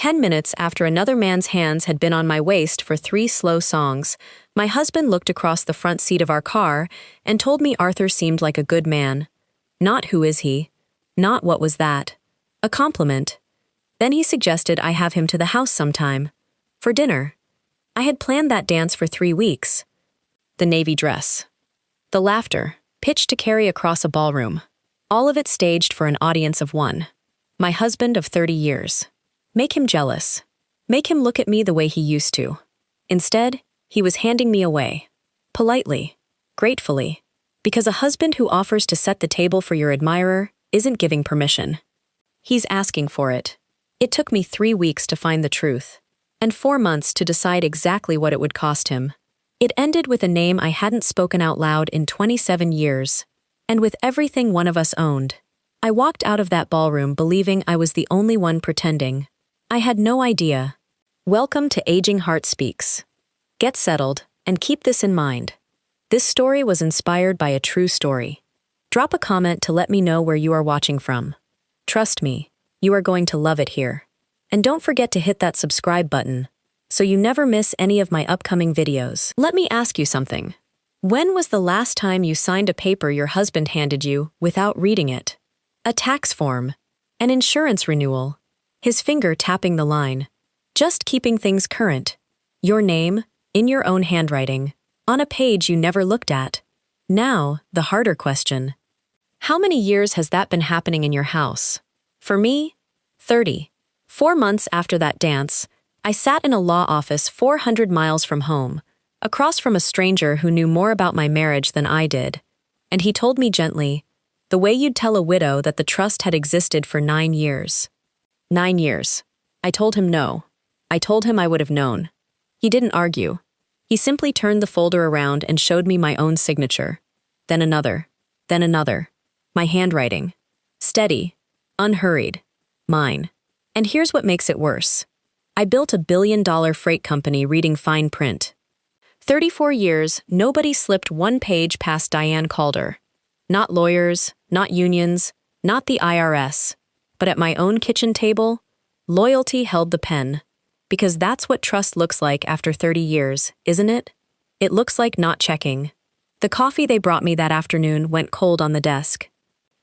10 minutes after another man's hands had been on my waist for 3 slow songs, my husband looked across the front seat of our car and told me Arthur seemed like a good man. Not who is he? Not what was that? A compliment. Then he suggested I have him to the house sometime. For dinner. I had planned that dance for 3 weeks. The navy dress. The laughter, pitched to carry across a ballroom. All of it staged for an audience of 1. My husband of 30 years. Make him jealous. Make him look at me the way he used to. Instead, he was handing me away. Politely. Gratefully. Because a husband who offers to set the table for your admirer isn't giving permission. He's asking for it. It took me 3 weeks to find the truth. And 4 months to decide exactly what it would cost him. It ended with a name I hadn't spoken out loud in 27 years. And with everything one of us owned. I walked out of that ballroom believing I was the only one pretending. I had no idea. Welcome to Aging Heart Speaks. Get settled, and keep this in mind. This story was inspired by a true story. Drop a comment to let me know where you are watching from. Trust me, you are going to love it here. And don't forget to hit that subscribe button, so you never miss any of my upcoming videos. Let me ask you something. When was the last time you signed a paper your husband handed you without reading it? A tax form, an insurance renewal, his finger tapping the line, just keeping things current. Your name, in your own handwriting, on a page you never looked at. Now, the harder question. How many years has that been happening in your house? For me, 30. 4 months after that dance, I sat in a law office 400 miles from home, across from a stranger who knew more about my marriage than I did. And he told me gently, the way you'd tell a widow that the trust had existed for 9 years. 9 years. I told him no. I told him I would have known. He didn't argue. He simply turned the folder around and showed me my own signature. Then another. Then another. My handwriting. Steady. Unhurried. Mine. And here's what makes it worse. I built a billion-dollar freight company reading fine print. 34 years, nobody slipped 1 page past Diane Calder. Not lawyers, not unions, not the IRS. But at my own kitchen table, loyalty held the pen. Because that's what trust looks like after 30 years, isn't it? It looks like not checking. The coffee they brought me that afternoon went cold on the desk.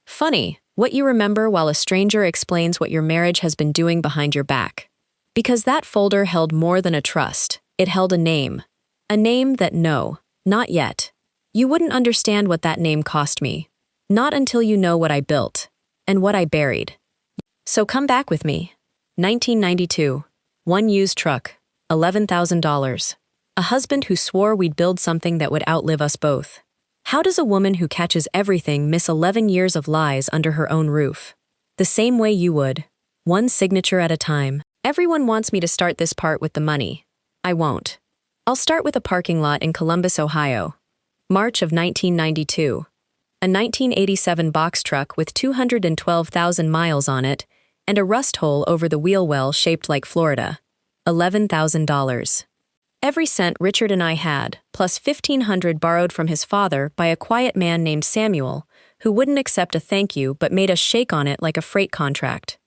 Funny, what you remember while a stranger explains what your marriage has been doing behind your back. Because that folder held more than a trust, it held a name. A name that no, not yet. You wouldn't understand what that name cost me. Not until you know what I built. And what I buried. So come back with me. 1992. 1 used truck. $11,000. A husband who swore we'd build something that would outlive us both. How does a woman who catches everything miss 11 years of lies under her own roof? The same way you would. 1 signature at a time. Everyone wants me to start this part with the money. I won't. I'll start with a parking lot in Columbus, Ohio. March of 1992. A 1987 box truck with 212,000 miles on it, and a rust hole over the wheel well shaped like Florida. $11,000. Every cent Richard and I had, plus $1,500 borrowed from his father by a quiet man named Samuel, who wouldn't accept a thank you but made us shake on it like a freight contract.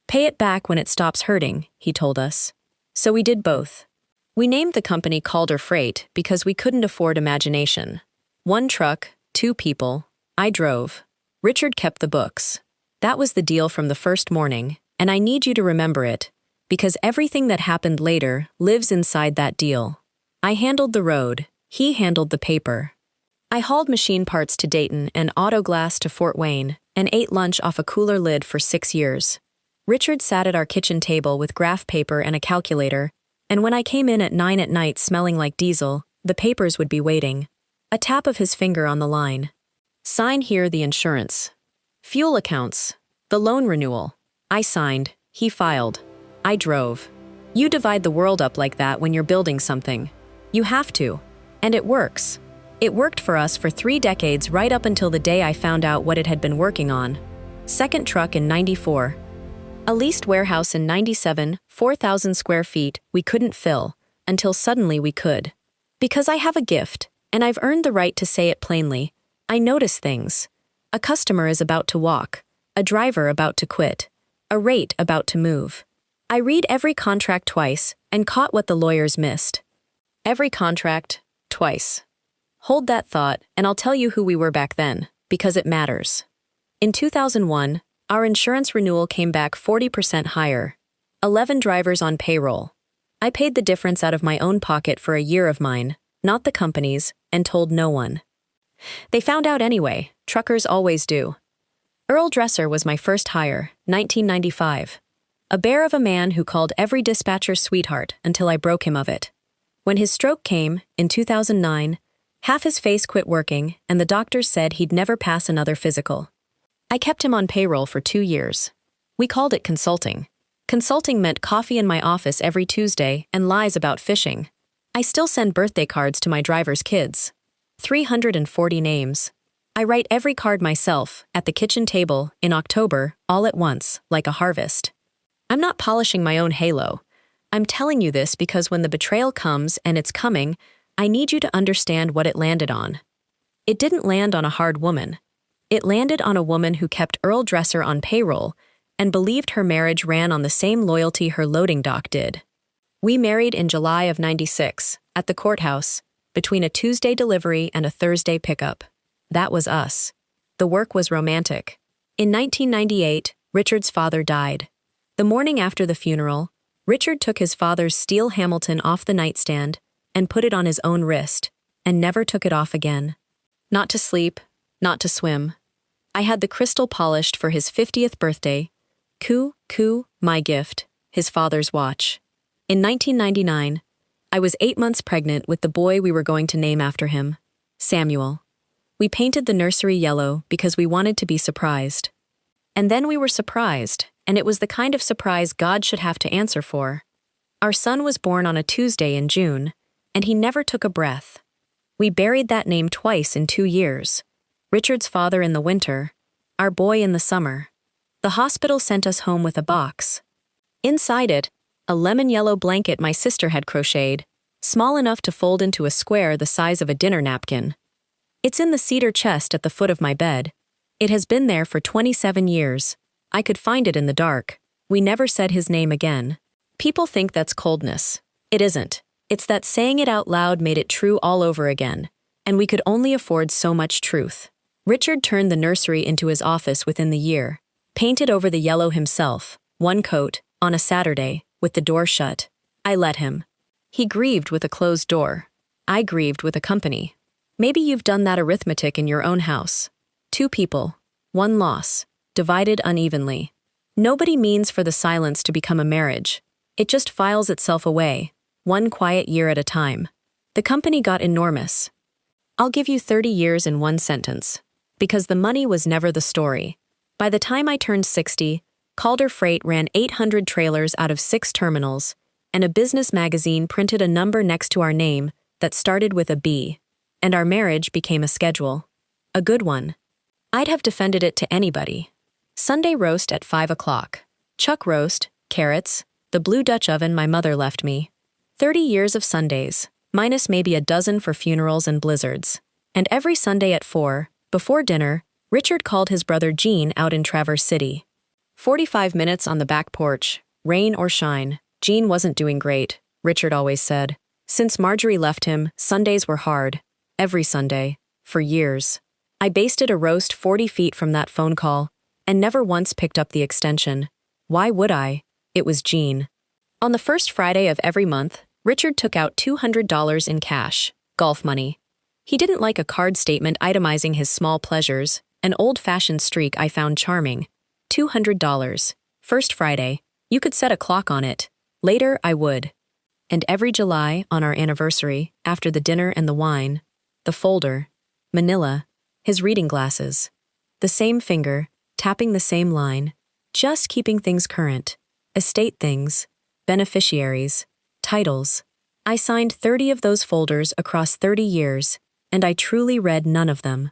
Pay it back when it stops hurting, he told us. So we did both. We named the company Calder Freight because we couldn't afford imagination. 1 truck, 2 people. I drove. Richard kept the books. That was the deal from the first morning, and I need you to remember it, because everything that happened later lives inside that deal. I handled the road, he handled the paper. I hauled machine parts to Dayton and auto glass to Fort Wayne, and ate lunch off a cooler lid for 6 years. Richard sat at our kitchen table with graph paper and a calculator, and when I came in at 9 at night smelling like diesel, the papers would be waiting. A tap of his finger on the line. Sign here the insurance. Fuel accounts. The loan renewal. I signed. He filed. I drove. You divide the world up like that when you're building something. You have to. And it works. It worked for us for 3 decades right up until the day I found out what it had been working on. Second truck in 94. A leased warehouse in 97, 4,000 square feet, we couldn't fill, until suddenly we could. Because I have a gift, and I've earned the right to say it plainly, I notice things. A customer is about to walk, a driver about to quit, a rate about to move. I read every contract twice and caught what the lawyers missed. Every contract, twice. Hold that thought, and I'll tell you who we were back then, because it matters. In 2001, our insurance renewal came back 40% higher. 11 drivers on payroll. I paid the difference out of my own pocket for a year of mine, not the company's, and told no one. They found out anyway, truckers always do. Earl Dresser was my first hire, 1995. A bear of a man who called every dispatcher sweetheart until I broke him of it. When his stroke came, in 2009, half his face quit working and the doctors said he'd never pass another physical. I kept him on payroll for 2 years. We called it consulting. Consulting meant coffee in my office every Tuesday and lies about fishing. I still send birthday cards to my driver's kids. 340 names. I write every card myself, at the kitchen table, in October, all at once, like a harvest. I'm not polishing my own halo. I'm telling you this because when the betrayal comes, and it's coming, I need you to understand what it landed on. It didn't land on a hard woman. It landed on a woman who kept Earl Dresser on payroll and believed her marriage ran on the same loyalty her loading dock did. We married in July of '96, at the courthouse, between a Tuesday delivery and a Thursday pickup. That was us. The work was romantic. In 1998, Richard's father died. The morning after the funeral, Richard took his father's steel Hamilton off the nightstand and put it on his own wrist, and never took it off again. Not to sleep, not to swim. I had the crystal polished for his 50th birthday. Coo, my gift, his father's watch. In 1999, I was 8 months pregnant with the boy we were going to name after him, Samuel. We painted the nursery yellow because we wanted to be surprised. And then we were surprised, and it was the kind of surprise God should have to answer for. Our son was born on a Tuesday in June, and he never took a breath. We buried that name twice in 2 years. Richard's father in the winter, our boy in the summer. The hospital sent us home with a box. Inside it, a lemon-yellow blanket my sister had crocheted, small enough to fold into a square the size of a dinner napkin. It's in the cedar chest at the foot of my bed. It has been there for 27 years. I could find it in the dark. We never said his name again. People think that's coldness. It isn't. It's that saying it out loud made it true all over again, and we could only afford so much truth. Richard turned the nursery into his office within the year, painted over the yellow himself, one coat, on a Saturday, with the door shut. I let him. He grieved with a closed door. I grieved with a company. Maybe you've done that arithmetic in your own house. 2 people, 1 loss, divided unevenly. Nobody means for the silence to become a marriage. It just files itself away, 1 quiet year at a time. The company got enormous. I'll give you 30 years in 1 sentence, because the money was never the story. By the time I turned 60, Calder Freight ran 800 trailers out of 6 terminals, and a business magazine printed a number next to our name that started with a B, and our marriage became a schedule. A good one. I'd have defended it to anybody. Sunday roast at 5 o'clock. Chuck roast, carrots, the blue Dutch oven my mother left me. 30 years of Sundays, minus maybe a dozen for funerals and blizzards. And every Sunday at 4, before dinner, Richard called his brother Gene out in Traverse City. 45 minutes on the back porch, rain or shine. Gene wasn't doing great, Richard always said. Since Marjorie left him, Sundays were hard. Every Sunday. For years. I basted a roast 40 feet from that phone call, and never once picked up the extension. Why would I? It was Gene. On the first Friday of every month, Richard took out $200 in cash, golf money. He didn't like a card statement itemizing his small pleasures, an old-fashioned streak I found charming. $200. First Friday. You could set a clock on it. Later, I would. And every July, on our anniversary, after the dinner and the wine, the folder, Manila, his reading glasses, the same finger, tapping the same line, just keeping things current, estate things, beneficiaries, titles. I signed 30 of those folders across 30 years, and I truly read none of them.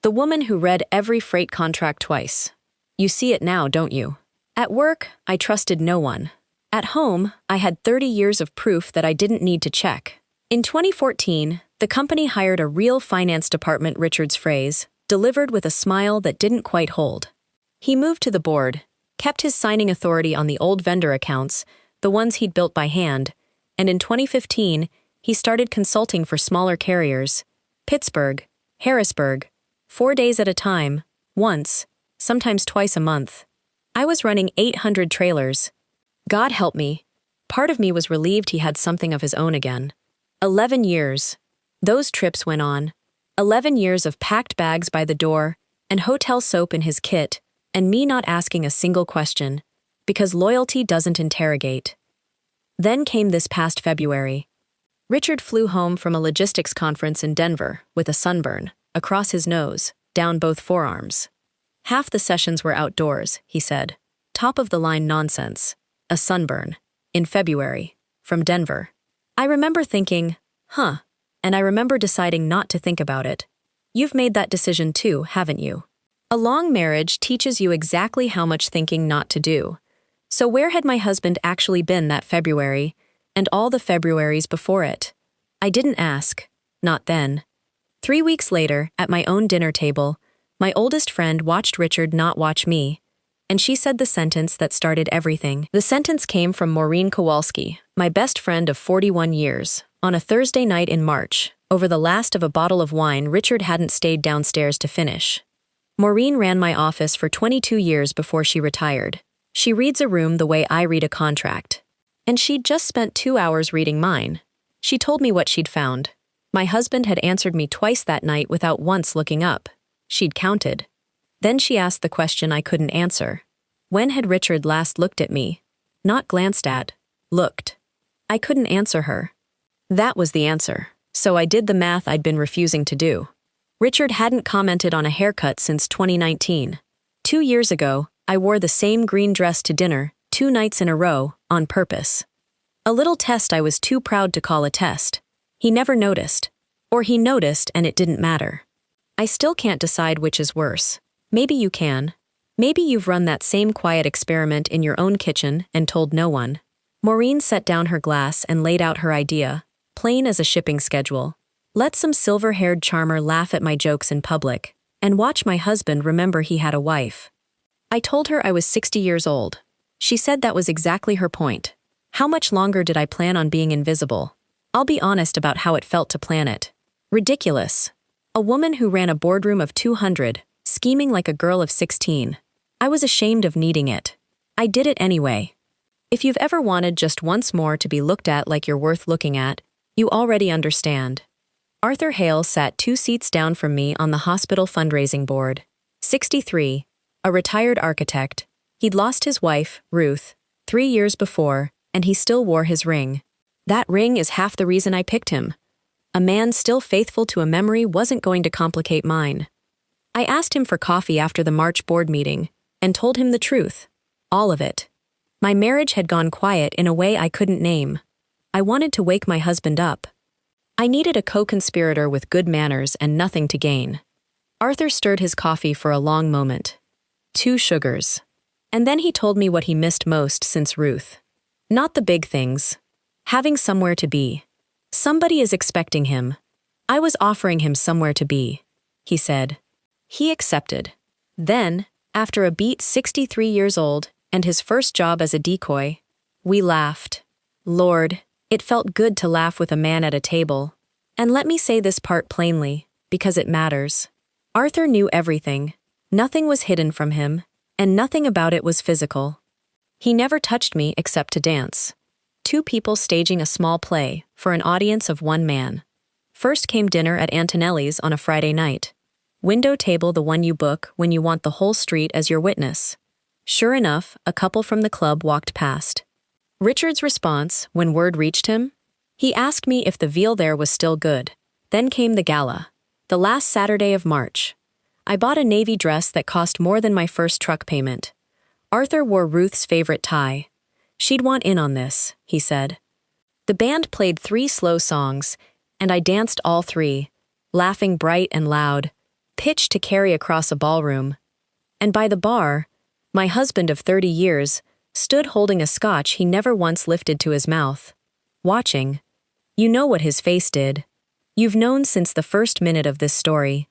The woman who read every freight contract twice. You see it now, don't you? At work, I trusted no one. At home, I had 30 years of proof that I didn't need to check. In 2014, the company hired a real finance department, Richard's phrase, delivered with a smile that didn't quite hold. He moved to the board, kept his signing authority on the old vendor accounts, the ones he'd built by hand, and in 2015, he started consulting for smaller carriers. Pittsburgh, Harrisburg, 4 days at a time, once, sometimes twice a month. I was running 800 trailers. God help me. Part of me was relieved he had something of his own again. 11 years. Those trips went on. 11 years of packed bags by the door, and hotel soap in his kit, and me not asking a single question, because loyalty doesn't interrogate. Then came this past February. Richard flew home from a logistics conference in Denver with a sunburn, across his nose, down both forearms. Half the sessions were outdoors, he said. Top-of-the-line nonsense. A sunburn. In February. From Denver. I remember thinking, and I remember deciding not to think about it. You've made that decision too, haven't you? A long marriage teaches you exactly how much thinking not to do. So where had my husband actually been that February, and all the Februaries before it? I didn't ask. Not then. 3 weeks later, at my own dinner table, my oldest friend watched Richard not watch me, and she said the sentence that started everything. The sentence came from Maureen Kowalski, my best friend of 41 years, on a Thursday night in March, over the last of a bottle of wine Richard hadn't stayed downstairs to finish. Maureen ran my office for 22 years before she retired. She reads a room the way I read a contract. And she'd just spent 2 hours reading mine. She told me what she'd found. My husband had answered me twice that night without once looking up. She'd counted. Then she asked the question I couldn't answer. When had Richard last looked at me? Not glanced at. Looked. I couldn't answer her. That was the answer. So I did the math I'd been refusing to do. Richard hadn't commented on a haircut since 2019. 2 years ago, I wore the same green dress to dinner, 2 nights in a row, on purpose. A little test I was too proud to call a test. He never noticed. Or he noticed and it didn't matter. I still can't decide which is worse. Maybe you can. Maybe you've run that same quiet experiment in your own kitchen and told no one. Maureen set down her glass and laid out her idea, plain as a shipping schedule. Let some silver-haired charmer laugh at my jokes in public, and watch my husband remember he had a wife. I told her I was 60 years old. She said that was exactly her point. How much longer did I plan on being invisible? I'll be honest about how it felt to plan it. Ridiculous. A woman who ran a boardroom of 200, scheming like a girl of 16. I was ashamed of needing it. I did it anyway. If you've ever wanted just once more to be looked at like you're worth looking at, you already understand. Arthur Hale sat 2 seats down from me on the hospital fundraising board. 63, a retired architect. He'd lost his wife, Ruth, 3 years before, and he still wore his ring. That ring is half the reason I picked him. A man still faithful to a memory wasn't going to complicate mine. I asked him for coffee after the March board meeting, and told him the truth. All of it. My marriage had gone quiet in a way I couldn't name. I wanted to wake my husband up. I needed a co-conspirator with good manners and nothing to gain. Arthur stirred his coffee for a long moment. 2 sugars. And then he told me what he missed most since Ruth. Not the big things. Having somewhere to be. Somebody is expecting him. I was offering him somewhere to be, he said. He accepted. Then, after a beat 63 years old and his first job as a decoy, we laughed. Lord, it felt good to laugh with a man at a table. And let me say this part plainly, because it matters. Arthur knew everything. Nothing was hidden from him, and nothing about it was physical. He never touched me except to dance. 2 people staging a small play for an audience of 1 man. First came dinner at Antonelli's on a Friday night. Window table, the one you book when you want the whole street as your witness. Sure enough, a couple from the club walked past. Richard's response, when word reached him? He asked me if the veal there was still good. Then came the gala. The last Saturday of March. I bought a navy dress that cost more than my first truck payment. Arthur wore Ruth's favorite tie. She'd want in on this, he said. The band played 3 slow songs, and I danced all 3, laughing bright and loud, pitched to carry across a ballroom. And by the bar, my husband of 30 years stood holding a scotch he never once lifted to his mouth. Watching. You know what his face did. You've known since the first minute of this story.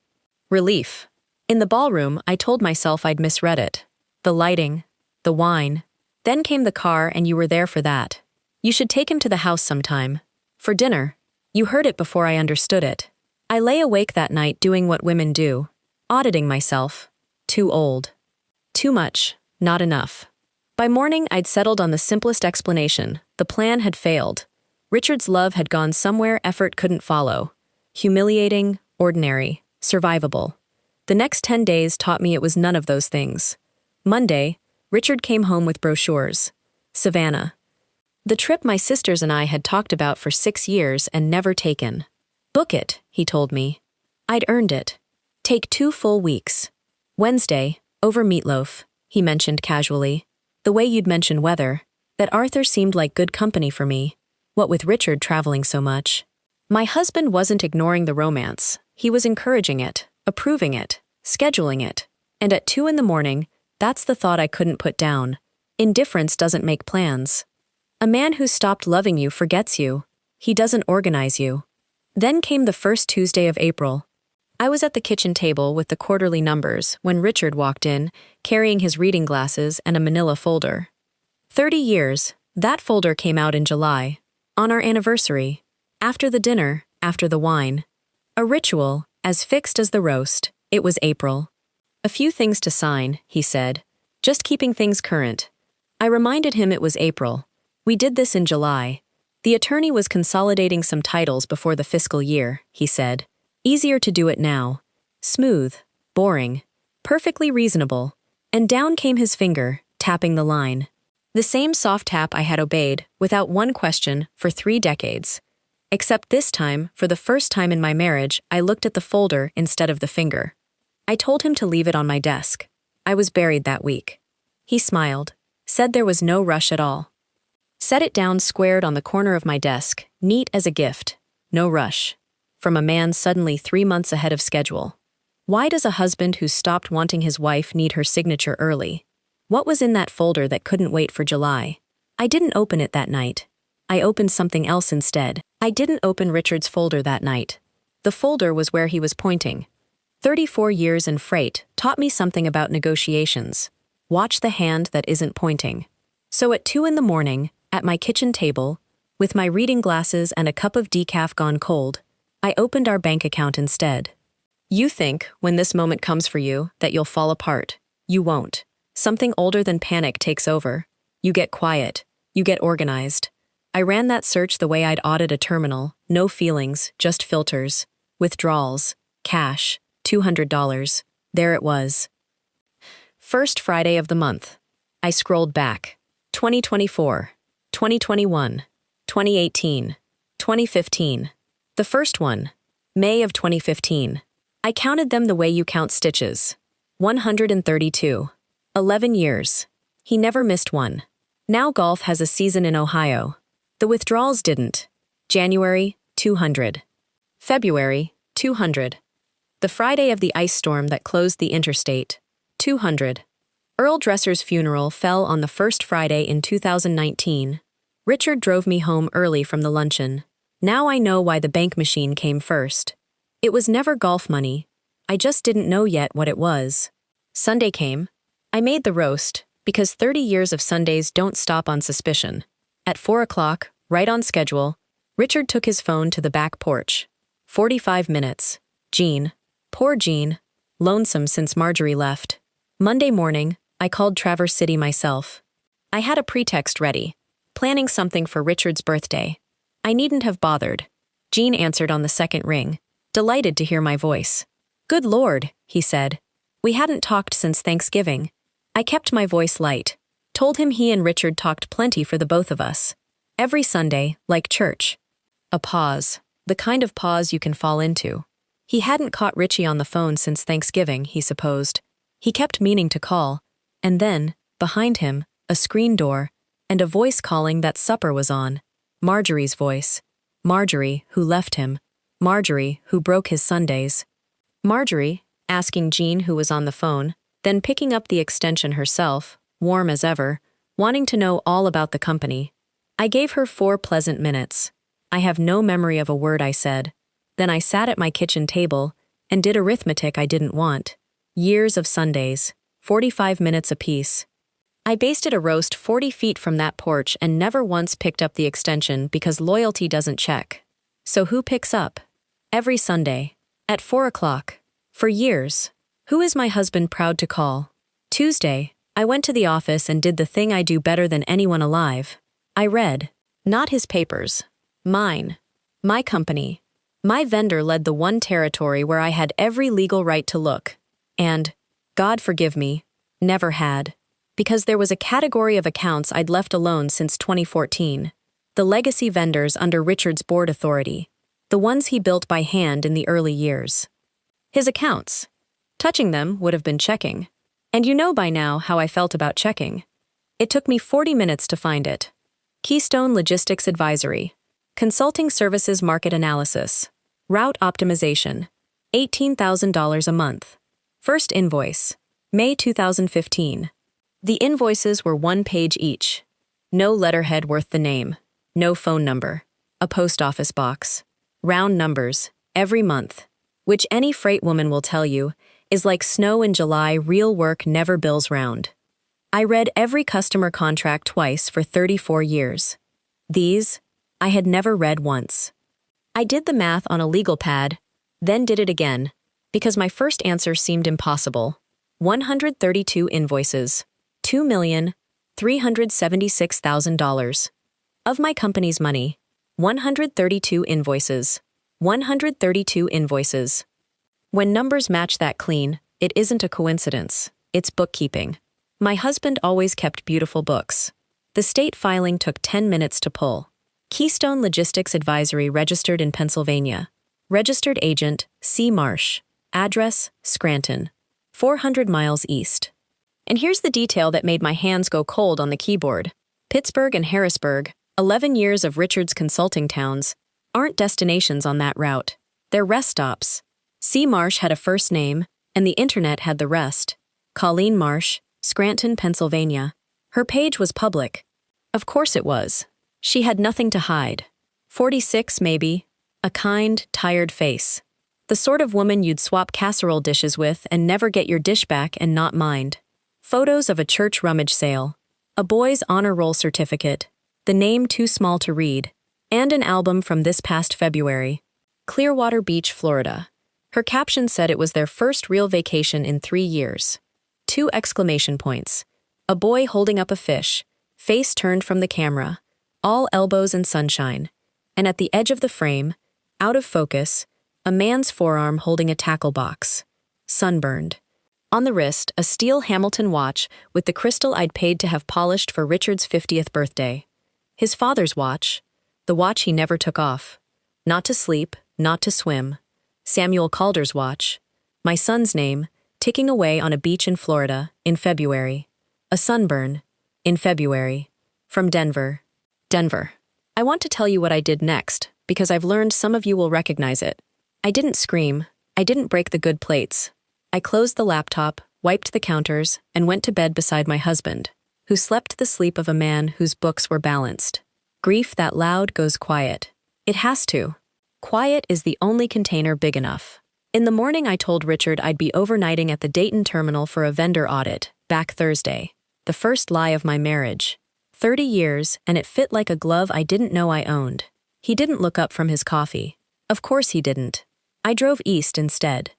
Relief. In the ballroom, I told myself I'd misread it. The lighting. The wine. Then came the car and you were there for that. You should take him to the house sometime. For dinner. You heard it before I understood it. I lay awake that night doing what women do. Auditing myself. Too old. Too much. Not enough. By morning, I'd settled on the simplest explanation. The plan had failed. Richard's love had gone somewhere effort couldn't follow. Humiliating, ordinary, survivable. The next 10 days taught me it was none of those things. Monday, Richard came home with brochures. Savannah. The trip my sisters and I had talked about for 6 years and never taken. Book it, he told me. I'd earned it. Take 2 full weeks. Wednesday, over meatloaf, he mentioned casually. The way you'd mention weather. That Arthur seemed like good company for me. What with Richard traveling so much. My husband wasn't ignoring the romance. He was encouraging it, approving it, scheduling it. And at 2 in the morning, that's the thought I couldn't put down. Indifference doesn't make plans. A man who's stopped loving you forgets you. He doesn't organize you. Then came the first Tuesday of April. I was at the kitchen table with the quarterly numbers when Richard walked in, carrying his reading glasses and a manila folder. 30 years, that folder came out in July. On our anniversary. After the dinner, after the wine. A ritual, as fixed as the roast. It was April. A few things to sign, he said. Just keeping things current. I reminded him it was April. We did this in July. The attorney was consolidating some titles before the fiscal year, he said. Easier to do it now. Smooth, boring, perfectly reasonable. And down came his finger, tapping the line. The same soft tap I had obeyed, without one question, for 3 decades. Except this time, for the first time in my marriage, I looked at the folder instead of the finger. I told him to leave it on my desk. I was buried that week. He smiled, said there was no rush at all. Set it down squared on the corner of my desk, neat as a gift. No rush. From a man suddenly 3 months ahead of schedule. Why does a husband who stopped wanting his wife need her signature early? What was in that folder that couldn't wait for July? I didn't open it that night. I opened something else instead. I didn't open Richard's folder that night. The folder was where he was pointing. 34 years in freight taught me something about negotiations. Watch the hand that isn't pointing. So at 2 in the morning, at my kitchen table, with my reading glasses and a cup of decaf gone cold, I opened our bank account instead. You think, when this moment comes for you, that you'll fall apart. You won't. Something older than panic takes over. You get quiet. You get organized. I ran that search the way I'd audit a terminal. No feelings, just filters. Withdrawals. Cash. $200. There it was. First Friday of the month. I scrolled back. 2024. 2021. 2018. 2015. The first one. May of 2015. I counted them the way you count stitches. 132. 11 years. He never missed one. Now golf has a season in Ohio. The withdrawals didn't. January, 200. February, 200. The Friday of the ice storm that closed the interstate, 200. Earl Dresser's funeral fell on the first Friday in 2019. Richard drove me home early from the luncheon. Now I know why the bank machine came first. It was never golf money. I just didn't know yet what it was. Sunday came. I made the roast, because 30 years of Sundays don't stop on suspicion. At 4 o'clock, right on schedule, Richard took his phone to the back porch. 45 minutes. Jean. Poor Jean. Lonesome since Marjorie left. Monday morning, I called Traverse City myself. I had a pretext ready. Planning something for Richard's birthday. I needn't have bothered. Jean answered on the second ring, delighted to hear my voice. Good Lord, he said. We hadn't talked since Thanksgiving. I kept my voice light. Told him he and Richard talked plenty for the both of us. Every Sunday, like church. A pause. The kind of pause you can fall into. He hadn't caught Richie on the phone since Thanksgiving, he supposed. He kept meaning to call. And then, behind him, a screen door, and a voice calling that supper was on. Marjorie's voice. Marjorie, who left him. Marjorie, who broke his Sundays. Marjorie, asking Jean who was on the phone, then picking up the extension herself, warm as ever, wanting to know all about the company. I gave her 4 pleasant minutes. I have no memory of a word I said. Then I sat at my kitchen table and did arithmetic I didn't want. Years of Sundays, 45 minutes apiece. I basted a roast 40 feet from that porch and never once picked up the extension because loyalty doesn't check. So who picks up? Every Sunday. At 4 o'clock. For years. Who is my husband proud to call? Tuesday. I went to the office and did the thing I do better than anyone alive. I read. Not his papers. Mine. My company. My vendor led the one territory where I had every legal right to look. And, God forgive me, never had. Because there was a category of accounts I'd left alone since 2014. The legacy vendors under Richard's board authority. The ones he built by hand in the early years. His accounts. Touching them would have been checking. And you know by now how I felt about checking. It took me 40 minutes to find it. Keystone Logistics Advisory. Consulting Services Market Analysis. Route Optimization. $18,000 a month. First invoice. May 2015. The invoices were 1 page each. No letterhead worth the name. No phone number. A post office box. Round numbers. Every month. Which any freight woman will tell you is like snow in July. Real work never bills round. I read every customer contract twice for 34 years. These, I had never read once. I did the math on a legal pad, then did it again, because my first answer seemed impossible. 132 invoices. $2,376,000. Of my company's money. 132 invoices. 132 invoices. When numbers match that clean, it isn't a coincidence. It's bookkeeping. My husband always kept beautiful books. The state filing took 10 minutes to pull. Keystone Logistics Advisory registered in Pennsylvania. Registered agent, C. Marsh. Address, Scranton. 400 miles east. And here's the detail that made my hands go cold on the keyboard. Pittsburgh and Harrisburg, 11 years of Richard's consulting towns, aren't destinations on that route. They're rest stops. C. Marsh had a first name, and the internet had the rest. Colleen Marsh, Scranton, Pennsylvania. Her page was public. Of course it was. She had nothing to hide. 46, maybe. A kind, tired face. The sort of woman you'd swap casserole dishes with and never get your dish back and not mind. Photos of a church rummage sale. A boy's honor roll certificate. The name too small to read. And an album from this past February. Clearwater Beach, Florida. Her caption said it was their first real vacation in 3 years. 2 exclamation points. A boy holding up a fish, face turned from the camera, all elbows and sunshine. And at the edge of the frame, out of focus, a man's forearm holding a tackle box. Sunburned. On the wrist, a steel Hamilton watch with the crystal I'd paid to have polished for Richard's 50th birthday. His father's watch. The watch he never took off. Not to sleep, not to swim. Samuel Calder's watch. My son's name, ticking away on a beach in Florida, in February. A sunburn. In February. From Denver. Denver. I want to tell you what I did next, because I've learned some of you will recognize it. I didn't scream. I didn't break the good plates. I closed the laptop, wiped the counters, and went to bed beside my husband, who slept the sleep of a man whose books were balanced. Grief that loud goes quiet. It has to. Quiet is the only container big enough. In the morning I told Richard I'd be overnighting at the Dayton terminal for a vendor audit, back Thursday. The first lie of my marriage. 30 years, and it fit like a glove I didn't know I owned. He didn't look up from his coffee. Of course he didn't. I drove east instead.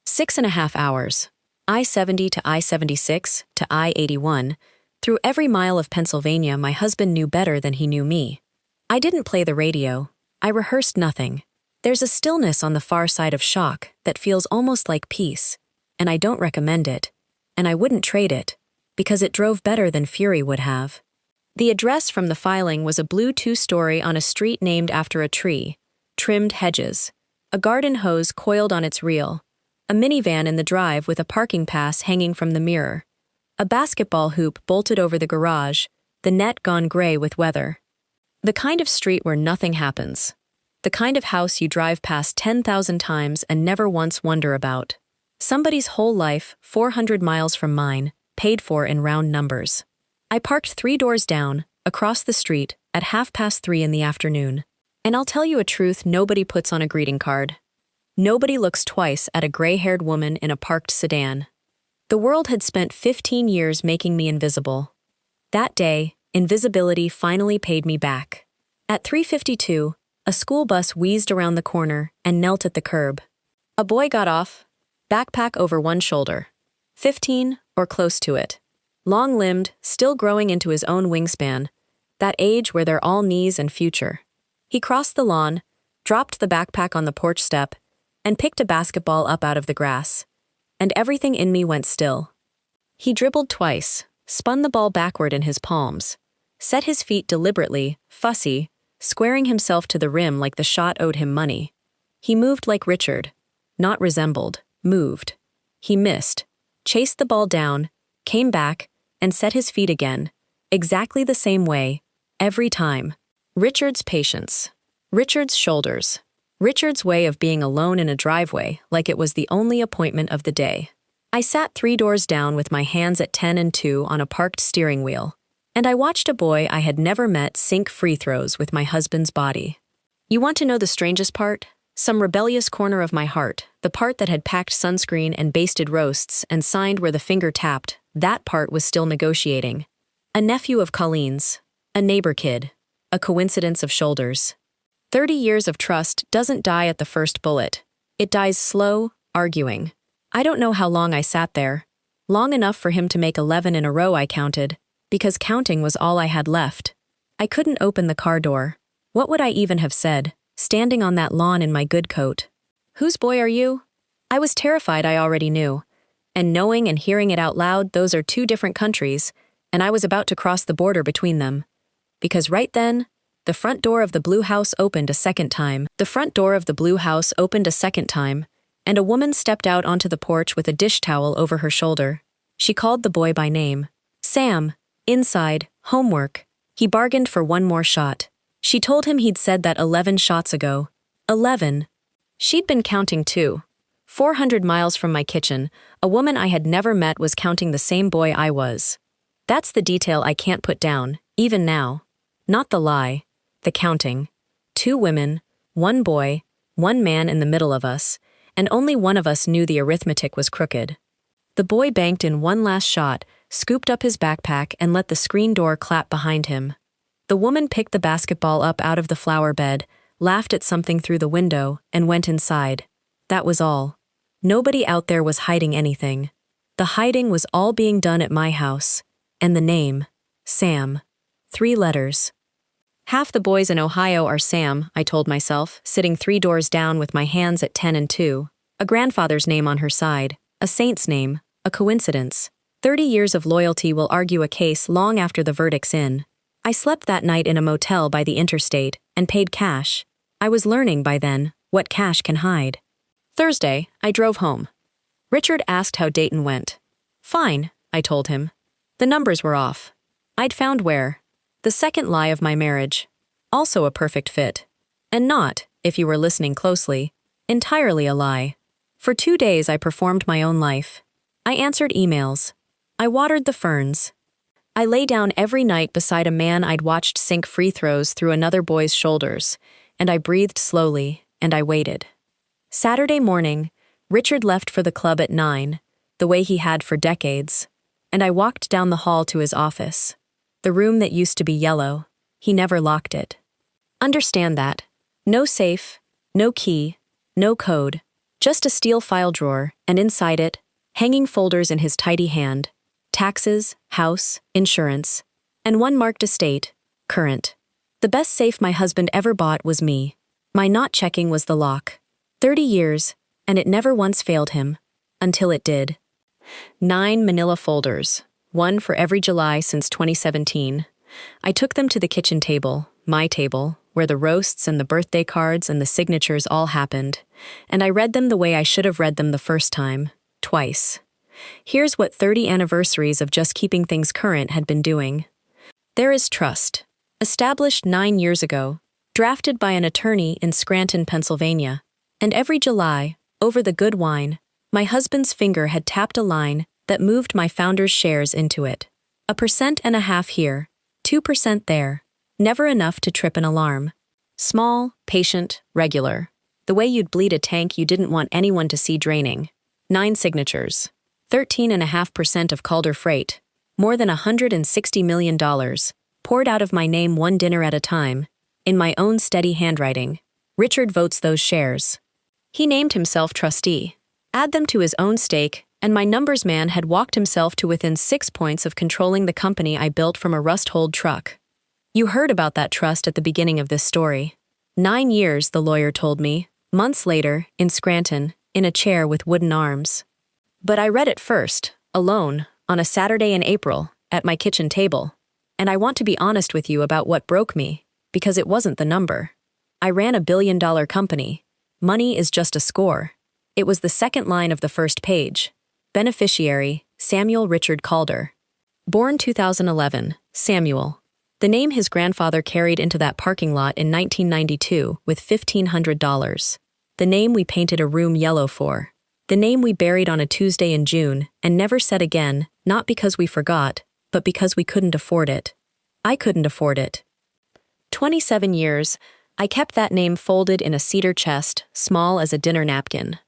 6.5 hours. I-70 to I-76 to I-81. Through every mile of Pennsylvania my husband knew better than he knew me. I didn't play the radio. I rehearsed nothing. There's a stillness on the far side of shock that feels almost like peace, and I don't recommend it, and I wouldn't trade it, because it drove better than fury would have. The address from the filing was a blue 2-story on a street named after a tree, trimmed hedges, a garden hose coiled on its reel, a minivan in the drive with a parking pass hanging from the mirror, a basketball hoop bolted over the garage, the net gone gray with weather. The kind of street where nothing happens. The kind of house you drive past 10,000 times and never once wonder about. Somebody's whole life, 400 miles from mine, paid for in round numbers. I parked 3 doors down, across the street, at 3:30 in the afternoon. And I'll tell you a truth nobody puts on a greeting card. Nobody looks twice at a gray-haired woman in a parked sedan. The world had spent 15 years making me invisible. That day, invisibility finally paid me back. At 3:52, a school bus wheezed around the corner and knelt at the curb. A boy got off, backpack over one shoulder. 15, or close to it. Long-limbed, still growing into his own wingspan, that age where they're all knees and future. He crossed the lawn, dropped the backpack on the porch step, and picked a basketball up out of the grass. And everything in me went still. He dribbled twice, spun the ball backward in his palms, set his feet deliberately, fussy, squaring himself to the rim like the shot owed him money. He moved like Richard, not resembled, moved. He missed, chased the ball down, came back, and set his feet again, exactly the same way, every time. Richard's patience. Richard's shoulders. Richard's way of being alone in a driveway like it was the only appointment of the day. I sat 3 doors down with my hands at 10 and 2 on a parked steering wheel, and I watched a boy I had never met sink free throws with my husband's body. You want to know the strangest part? Some rebellious corner of my heart, the part that had packed sunscreen and basted roasts and signed where the finger tapped, that part was still negotiating. A nephew of Colleen's, a neighbor kid, a coincidence of shoulders. 30 years of trust doesn't die at the first bullet. It dies slow, arguing. I don't know how long I sat there. Long enough for him to make 11 in a row, I counted, because counting was all I had left. I couldn't open the car door. What would I even have said, standing on that lawn in my good coat? Whose boy are you? I was terrified, I already knew. And knowing and hearing it out loud, those are 2 different countries, and I was about to cross the border between them. Because right then, the front door of the blue house opened a second time. And a woman stepped out onto the porch with a dish towel over her shoulder. She called the boy by name. Sam, inside, homework. He bargained for one more shot. She told him he'd said that 11 shots ago. 11. She'd been counting too. 400 miles from my kitchen, a woman I had never met was counting the same boy I was. That's the detail I can't put down, even now. Not the lie. The counting. 2 women, 1 boy, 1 man in the middle of us, and only one of us knew the arithmetic was crooked. The boy banked in one last shot, scooped up his backpack, and let the screen door clap behind him. The woman picked the basketball up out of the flower bed, laughed at something through the window, and went inside. That was all. Nobody out there was hiding anything. The hiding was all being done at my house. And the name, Sam. 3 letters. Half the boys in Ohio are Sam, I told myself, sitting 3 doors down with my hands at 10 and 2. A grandfather's name on her side, a saint's name, a coincidence. 30 years of loyalty will argue a case long after the verdict's in. I slept that night in a motel by the interstate and paid cash. I was learning by then what cash can hide. Thursday, I drove home. Richard asked how Dayton went. Fine, I told him. The numbers were off. I'd found where. The second lie of my marriage. Also a perfect fit. And not, if you were listening closely, entirely a lie. For 2 days I performed my own life. I answered emails. I watered the ferns. I lay down every night beside a man I'd watched sink free throws through another boy's shoulders, and I breathed slowly, and I waited. Saturday morning, Richard left for the club at 9, the way he had for decades, and I walked down the hall to his office. The room that used to be yellow. He never locked it. Understand that. No safe, no key, no code, just a steel file drawer, and inside it, hanging folders in his tidy hand, taxes, house, insurance, and one marked estate, current. The best safe my husband ever bought was me. My not checking was the lock. 30 years, and it never once failed him. Until it did. 9 manila folders. 1 for every July since 2017. I took them to the kitchen table, my table, where the roasts and the birthday cards and the signatures all happened, and I read them the way I should have read them the first time, twice. Here's what 30 anniversaries of just keeping things current had been doing. There is trust. Established 9 years ago, drafted by an attorney in Scranton, Pennsylvania, and every July, over the good wine, my husband's finger had tapped a line that moved my founder's shares into it. 1.5% here, 2% there, never enough to trip an alarm. Small, patient, regular. The way you'd bleed a tank you didn't want anyone to see draining. 9 signatures. 13.5% of Calder freight. More than $160 million, poured out of my name one dinner at a time, in my own steady handwriting. Richard votes those shares. He named himself trustee. Add them to his own stake, and my numbers man had walked himself to within 6 points of controlling the company I built from a rust-holed truck. You heard about that trust at the beginning of this story. 9 years, the lawyer told me, months later, in Scranton, in a chair with wooden arms. But I read it first, alone, on a Saturday in April, at my kitchen table. And I want to be honest with you about what broke me, because it wasn't the number. I ran a billion-dollar company. Money is just a score. It was the second line of the first page. Beneficiary, Samuel Richard Calder. Born 2011, Samuel. The name his grandfather carried into that parking lot in 1992 with $1,500. The name we painted a room yellow for. The name we buried on a Tuesday in June and never said again, not because we forgot, but because we couldn't afford it. I couldn't afford it. 27 years, I kept that name folded in a cedar chest, small as a dinner napkin.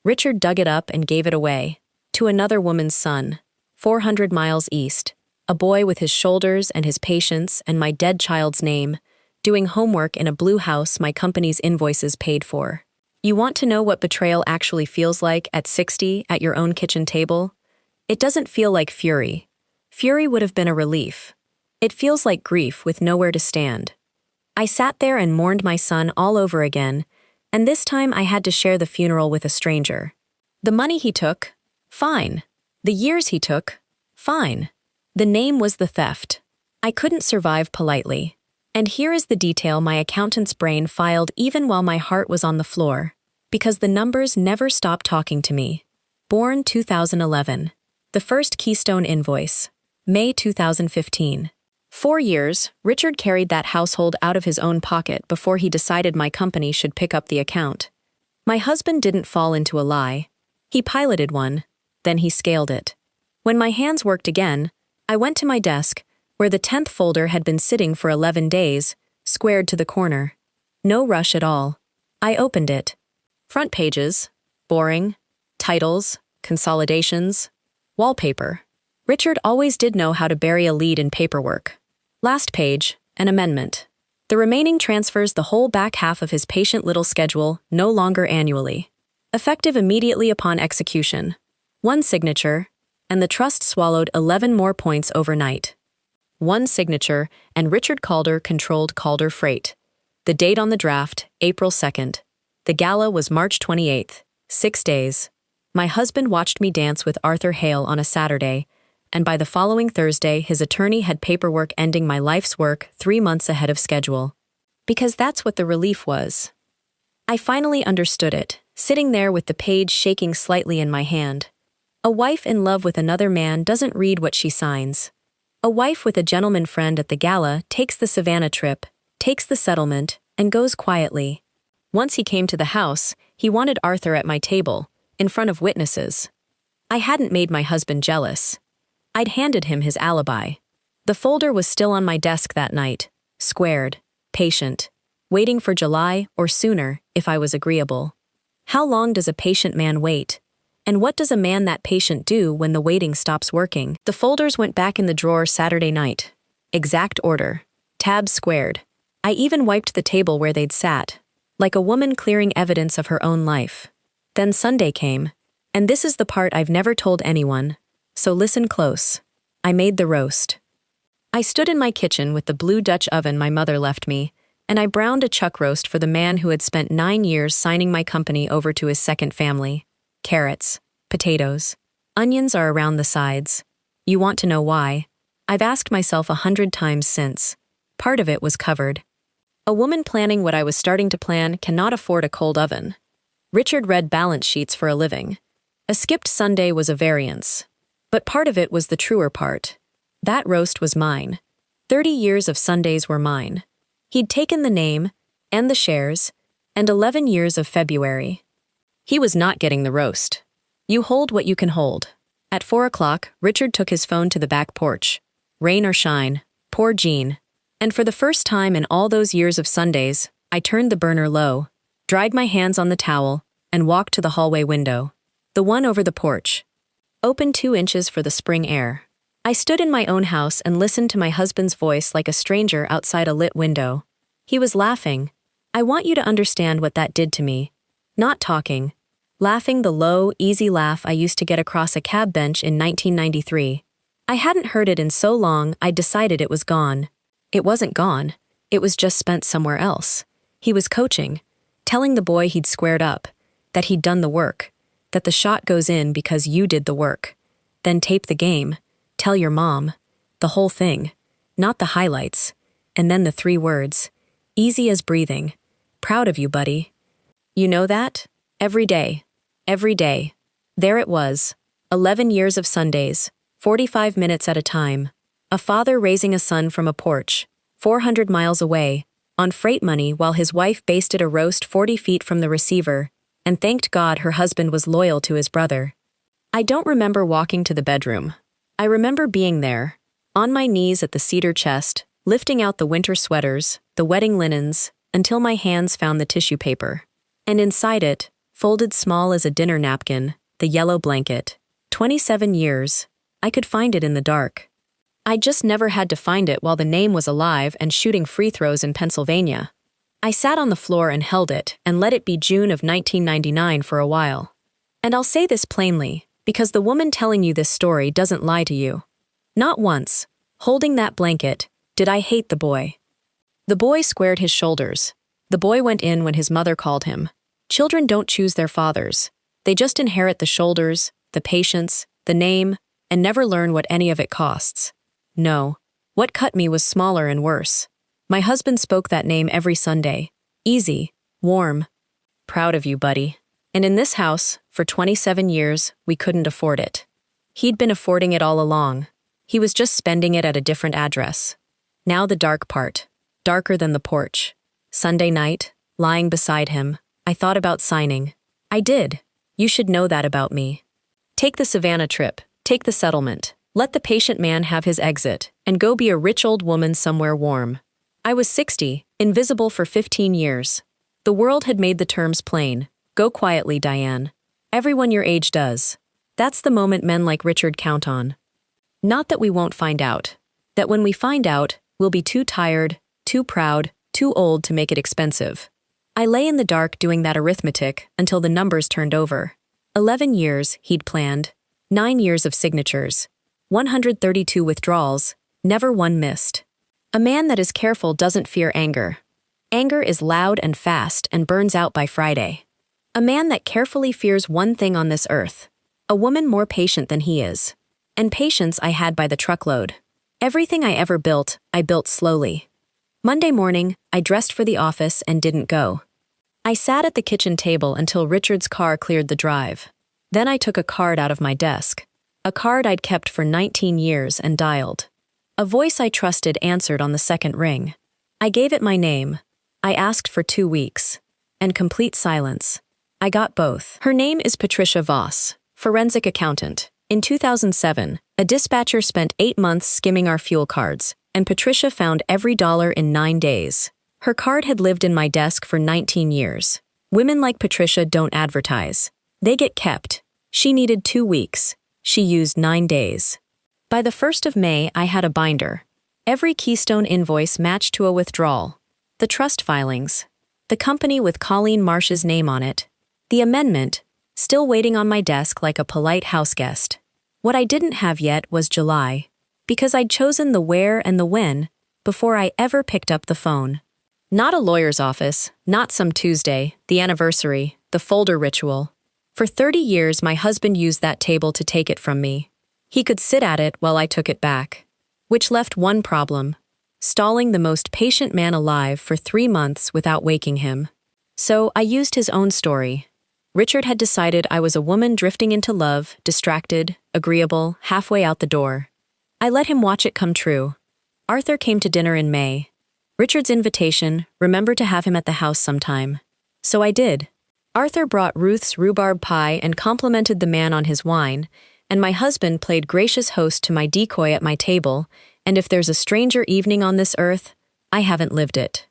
Richard dug it up and gave it away, to another woman's son, 400 miles east, a boy with his shoulders and his patience and my dead child's name, doing homework in a blue house my company's invoices paid for. You want to know what betrayal actually feels like at 60 at your own kitchen table? It doesn't feel like fury. Fury would have been a relief. It feels like grief with nowhere to stand. I sat there and mourned my son all over again, and this time I had to share the funeral with a stranger. The money he took? Fine. The years he took? Fine. The name was the theft. I couldn't survive politely. And here is the detail my accountant's brain filed even while my heart was on the floor, because the numbers never stopped talking to me. Born 2011. The first Keystone invoice. May 2015. 4 years, Richard carried that household out of his own pocket before he decided my company should pick up the account. My husband didn't fall into a lie. He piloted one, then he scaled it. When my hands worked again, I went to my desk, where the 10th folder had been sitting for 11 days, squared to the corner. No rush at all. I opened it. Front pages, boring, titles, consolidations, wallpaper. Richard always did know how to bury a lead in paperwork. Last page, an amendment. The remaining transfers the whole back half of his patient little schedule, no longer annually. Effective immediately upon execution. One signature, and the trust swallowed 11 more points overnight. One signature, and Richard Calder controlled Calder Freight. The date on the draft, April 2nd. The gala was March 28th, 6 days. My husband watched me dance with Arthur Hale on a Saturday, and by the following Thursday his attorney had paperwork ending my life's work 3 months ahead of schedule. Because that's what the relief was. I finally understood it, sitting there with the page shaking slightly in my hand. A wife in love with another man doesn't read what she signs. A wife with a gentleman friend at the gala takes the Savannah trip, takes the settlement, and goes quietly. Once he came to the house, he wanted Arthur at my table, in front of witnesses. I hadn't made my husband jealous. I'd handed him his alibi. The folder was still on my desk that night, squared, patient, waiting for July or sooner if I was agreeable. How long does a patient man wait? And what does a man that patient do when the waiting stops working? The folders went back in the drawer Saturday night. Exact order. Tabs squared. I even wiped the table where they'd sat, like a woman clearing evidence of her own life. Then Sunday came, and this is the part I've never told anyone, so listen close. I made the roast. I stood in my kitchen with the blue Dutch oven my mother left me, and I browned a chuck roast for the man who had spent 9 years signing my company over to his second family. Carrots, potatoes, onions are around the sides. You want to know why? I've asked myself 100 times since. Part of it was covered. A woman planning what I was starting to plan cannot afford a cold oven. Richard read balance sheets for a living. A skipped Sunday was a variance. But part of it was the truer part. That roast was mine. 30 years of Sundays were mine. He'd taken the name, and the shares, and 11 years of February. He was not getting the roast. You hold what you can hold. At 4 o'clock, Richard took his phone to the back porch. Rain or shine, poor Jean. And for the first time in all those years of Sundays, I turned the burner low, dried my hands on the towel, and walked to the hallway window. The one over the porch. Open 2 inches for the spring air. I stood in my own house and listened to my husband's voice like a stranger outside a lit window. He was laughing. I want you to understand what that did to me. Not talking. Laughing the low, easy laugh I used to get across a cab bench in 1993. I hadn't heard it in so long I decided it was gone. It wasn't gone. It was just spent somewhere else. He was coaching, telling the boy he'd squared up, that he'd done the work, that the shot goes in because you did the work. Then tape the game, tell your mom, the whole thing, not the highlights, and then the 3 words, easy as breathing, proud of you, buddy. You know that? Every day. Every day. There it was, 11 years of Sundays, 45 minutes at a time. A father raising a son from a porch, 400 miles away, on freight money while his wife basted a roast 40 feet from the receiver, and thanked God her husband was loyal to his brother. I don't remember walking to the bedroom. I remember being there, on my knees at the cedar chest, lifting out the winter sweaters, the wedding linens, until my hands found the tissue paper. And inside it, folded small as a dinner napkin, the yellow blanket. 27 years. I could find it in the dark. I just never had to find it while the name was alive and shooting free throws in Pennsylvania. I sat on the floor and held it and let it be June of 1999 for a while. And I'll say this plainly, because the woman telling you this story doesn't lie to you. Not once, holding that blanket, did I hate the boy. The boy squared his shoulders. The boy went in when his mother called him. Children don't choose their fathers. They just inherit the shoulders, the patience, the name, and never learn what any of it costs. No, what cut me was smaller and worse. My husband spoke that name every Sunday. Easy, warm. Proud of you, buddy. And in this house, for 27 years, we couldn't afford it. He'd been affording it all along. He was just spending it at a different address. Now the dark part. Darker than the porch. Sunday night, lying beside him, I thought about signing. I did. You should know that about me. Take the Savannah trip. Take the settlement. Let the patient man have his exit, and go be a rich old woman somewhere warm. I was 60, invisible for 15 years. The world had made the terms plain. Go quietly, Diane. Everyone your age does. That's the moment men like Richard count on. Not that we won't find out. That when we find out, we'll be too tired, too proud, too old to make it expensive. I lay in the dark doing that arithmetic until the numbers turned over. 11 years, he'd planned. 9 years of signatures. 132 withdrawals, never one missed. A man that is careful doesn't fear anger. Anger is loud and fast and burns out by Friday. A man that carefully fears one thing on this earth. A woman more patient than he is. And patience I had by the truckload. Everything I ever built, I built slowly. Monday morning, I dressed for the office and didn't go. I sat at the kitchen table until Richard's car cleared the drive. Then I took a card out of my desk. A card I'd kept for 19 years and dialed. A voice I trusted answered on the second ring. I gave it my name. I asked for 2 weeks. And complete silence. I got both. Her name is Patricia Voss, forensic accountant. In 2007, a dispatcher spent 8 months skimming our fuel cards, and Patricia found every dollar in 9 days. Her card had lived in my desk for 19 years. Women like Patricia don't advertise. They get kept. She needed 2 weeks. She used 9 days. By the 1st of May, I had a binder. Every Keystone invoice matched to a withdrawal. The trust filings. The company with Colleen Marsh's name on it. The amendment, still waiting on my desk like a polite house guest. What I didn't have yet was July, because I'd chosen the where and the when before I ever picked up the phone. Not a lawyer's office, not some Tuesday, the anniversary, the folder ritual. For 30 years, my husband used that table to take it from me. He could sit at it while I took it back. Which left one problem: stalling the most patient man alive for 3 months without waking him. So I used his own story. Richard had decided I was a woman drifting into love, distracted, agreeable, halfway out the door. I let him watch it come true. Arthur came to dinner in May. Richard's invitation, remember to have him at the house sometime. So I did. Arthur brought Ruth's rhubarb pie and complimented the man on his wine, and my husband played gracious host to my decoy at my table, and if there's a stranger evening on this earth, I haven't lived it.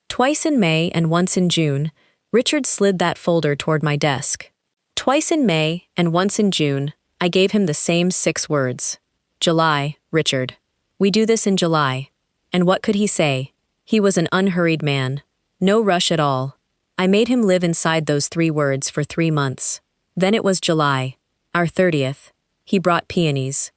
Twice in May and once in June, Richard slid that folder toward my desk. Twice in May and once in June, I gave him the same 6 words. July, Richard. We do this in July. And what could he say? He was an unhurried man. No rush at all. I made him live inside those 3 words for 3 months. Then it was July, our 30th. He brought peonies.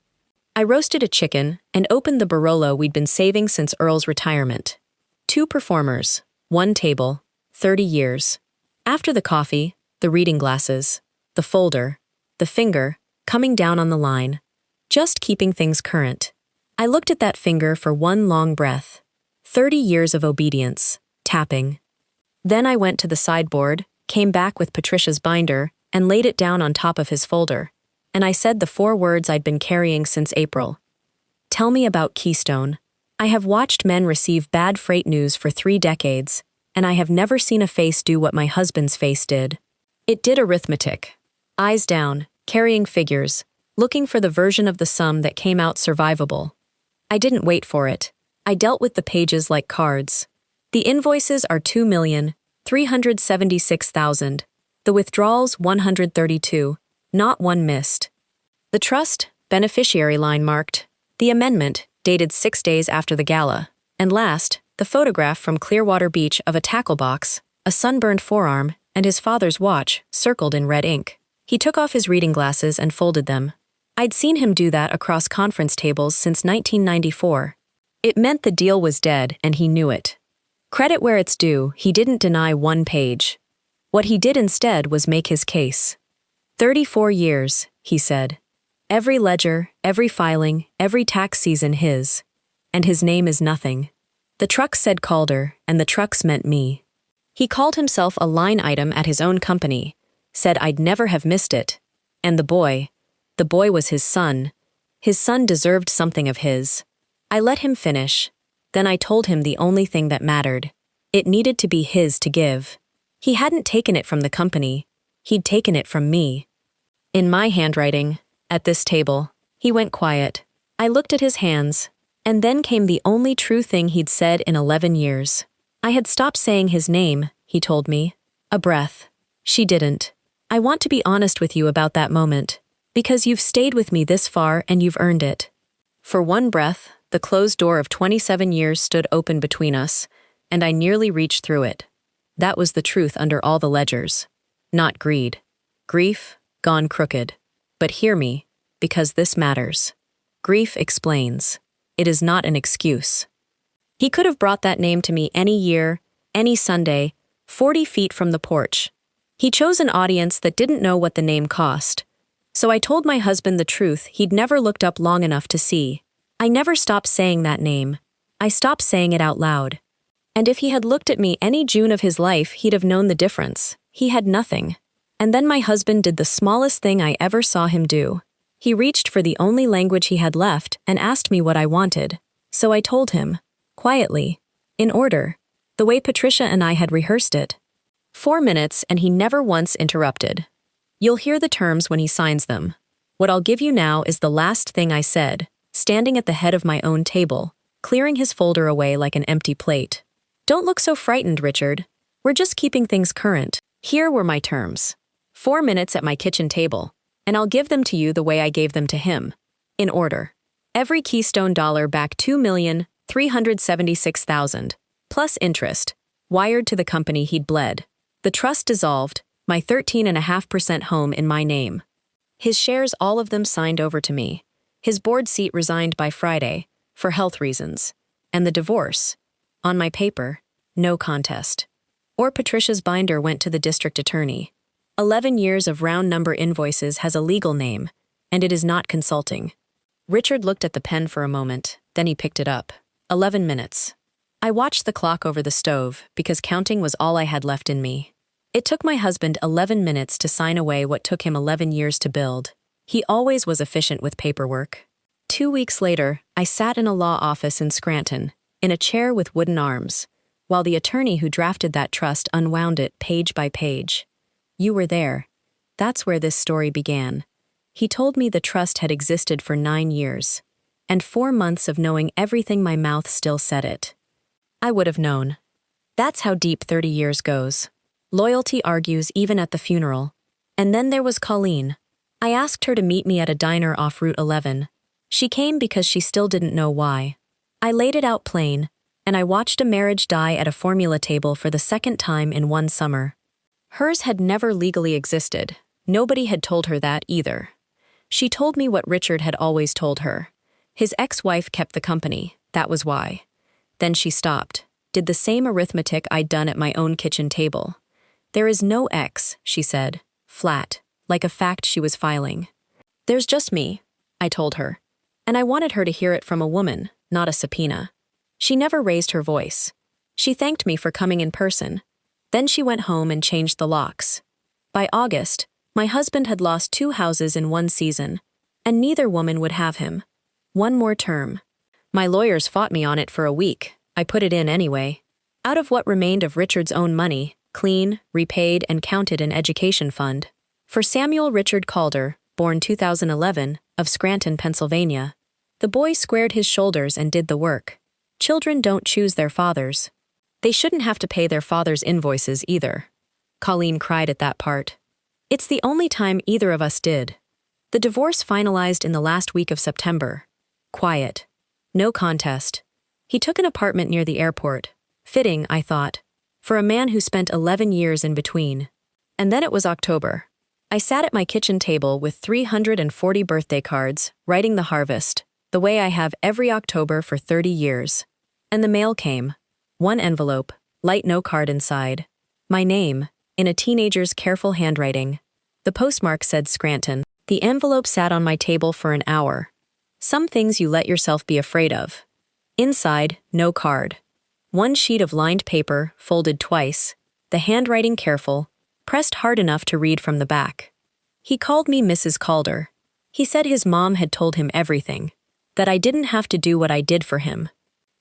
I roasted a chicken and opened the Barolo we'd been saving since Earl's retirement. 2 performers, 1 table, 30 years. After the coffee, the reading glasses, the folder, the finger, coming down on the line. Just keeping things current. I looked at that finger for one long breath. 30 years of obedience, tapping. Then I went to the sideboard, came back with Patricia's binder, and laid it down on top of his folder. And I said the 4 words I'd been carrying since April. Tell me about Keystone. I have watched men receive bad freight news for 3 decades, and I have never seen a face do what my husband's face did. It did arithmetic. Eyes down, carrying figures, looking for the version of the sum that came out survivable. I didn't wait for it. I dealt with the pages like cards. The invoices are 2,376,000. The withdrawals 132, not one missed. The trust, beneficiary line marked. The amendment, dated 6 days after the gala. And last, the photograph from Clearwater Beach of a tackle box, a sunburned forearm, and his father's watch, circled in red ink. He took off his reading glasses and folded them. I'd seen him do that across conference tables since 1994. It meant the deal was dead, and he knew it. Credit where it's due, he didn't deny 1 page. What he did instead was make his case. 34 years, he said. Every ledger, every filing, every tax season his. And his name is nothing. The trucks said Calder, and the trucks meant me. He called himself a line item at his own company, said I'd never have missed it. And the boy was his son. His son deserved something of his. I let him finish. Then I told him the only thing that mattered. It needed to be his to give. He hadn't taken it from the company. He'd taken it from me. In my handwriting, at this table, he went quiet. I looked at his hands, and then came the only true thing he'd said in 11 years. I had stopped saying his name, he told me. A breath. She didn't. I want to be honest with you about that moment, because you've stayed with me this far and you've earned it. For one breath, the closed door of 27 years stood open between us, and I nearly reached through it. That was the truth under all the ledgers. Not greed. Grief, gone crooked. But hear me, because this matters. Grief explains. It is not an excuse. He could have brought that name to me any year, any Sunday, 40 feet from the porch. He chose an audience that didn't know what the name cost. So I told my husband the truth he'd never looked up long enough to see. I never stopped saying that name. I stopped saying it out loud. And if he had looked at me any June of his life, he'd have known the difference. He had nothing. And then my husband did the smallest thing I ever saw him do. He reached for the only language he had left and asked me what I wanted. So I told him, quietly, in order, the way Patricia and I had rehearsed it. 4 minutes, and he never once interrupted. You'll hear the terms when he signs them. What I'll give you now is the last thing I said, standing at the head of my own table, clearing his folder away like an empty plate. Don't look so frightened, Richard. We're just keeping things current. Here were my terms. 4 minutes at my kitchen table, and I'll give them to you the way I gave them to him. In order. Every Keystone dollar back $2,376,000, plus interest, wired to the company he'd bled. The trust dissolved, my 13.5% home in my name. His shares, all of them signed over to me. His board seat resigned by Friday, for health reasons. And the divorce. On my paper, no contest. Or Patricia's binder went to the district attorney. 11 years of round number invoices has a legal name, and it is not consulting. Richard looked at the pen for a moment, then he picked it up. 11 minutes. I watched the clock over the stove, because counting was all I had left in me. It took my husband 11 minutes to sign away what took him 11 years to build. He always was efficient with paperwork. 2 weeks later, I sat in a law office in Scranton, in a chair with wooden arms, while the attorney who drafted that trust unwound it page by page. You were there. That's where this story began. He told me the trust had existed for 9 years, and 4 months of knowing everything my mouth still said it. I would have known. That's how deep 30 years goes. Loyalty argues even at the funeral. And then there was Colleen. I asked her to meet me at a diner off Route 11. She came because she still didn't know why. I laid it out plain, and I watched a marriage die at a formula table for the second time in one summer. Hers had never legally existed. Nobody had told her that either. She told me what Richard had always told her. His ex-wife kept the company, that was why. Then she stopped, did the same arithmetic I'd done at my own kitchen table. There is no ex, she said, flat, like a fact she was filing. There's just me, I told her. And I wanted her to hear it from a woman, not a subpoena. She never raised her voice. She thanked me for coming in person. Then she went home and changed the locks. By August, my husband had lost 2 houses in one season, and neither woman would have him. One more term. My lawyers fought me on it for a week. I put it in anyway. Out of what remained of Richard's own money, clean, repaid, and counted in education fund. For Samuel Richard Calder, born 2011, of Scranton, Pennsylvania. The boy squared his shoulders and did the work. Children don't choose their fathers. They shouldn't have to pay their father's invoices either. Colleen cried at that part. It's the only time either of us did. The divorce finalized in the last week of September. Quiet. No contest. He took an apartment near the airport. Fitting, I thought, for a man who spent 11 years in between. And then it was October. I sat at my kitchen table with 340 birthday cards, writing the harvest, the way I have every October for 30 years. And the mail came. One envelope, light note card inside. My name, in a teenager's careful handwriting. The postmark said Scranton. The envelope sat on my table for an hour. Some things you let yourself be afraid of. Inside, no card. One sheet of lined paper, folded twice, the handwriting careful, pressed hard enough to read from the back. He called me Mrs. Calder. He said his mom had told him everything, that I didn't have to do what I did for him.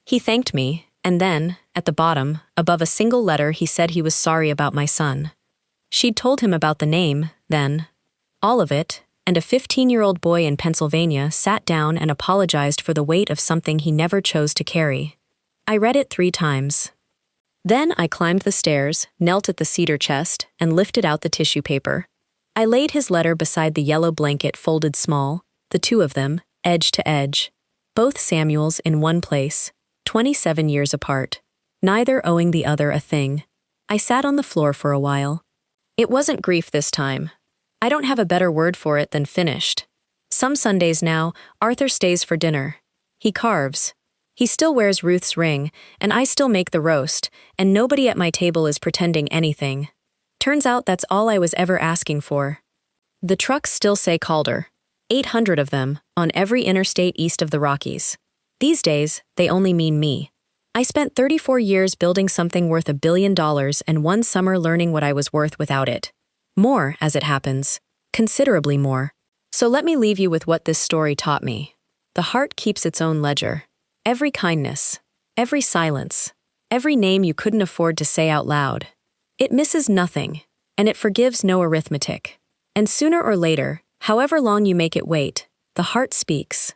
He thanked me, and then, at the bottom, above a single letter, he said he was sorry about my son. She'd told him about the name, then. All of it, and a 15-year-old boy in Pennsylvania sat down and apologized for the weight of something he never chose to carry. I read it 3 times. Then I climbed the stairs, knelt at the cedar chest, and lifted out the tissue paper. I laid his letter beside the yellow blanket folded small, the 2 of them, edge to edge. Both Samuels in one place, 27 years apart, neither owing the other a thing. I sat on the floor for a while. It wasn't grief this time. I don't have a better word for it than finished. Some Sundays now, Arthur stays for dinner. He carves. He still wears Ruth's ring, and I still make the roast, and nobody at my table is pretending anything. Turns out that's all I was ever asking for. The trucks still say Calder. 800 of them, on every interstate east of the Rockies. These days, they only mean me. I spent 34 years building something worth $1 billion and 1 summer learning what I was worth without it. More, as it happens. Considerably more. So let me leave you with what this story taught me. The heart keeps its own ledger. Every kindness, every silence, every name you couldn't afford to say out loud. It misses nothing, and it forgives no arithmetic. And sooner or later, however long you make it wait, the heart speaks.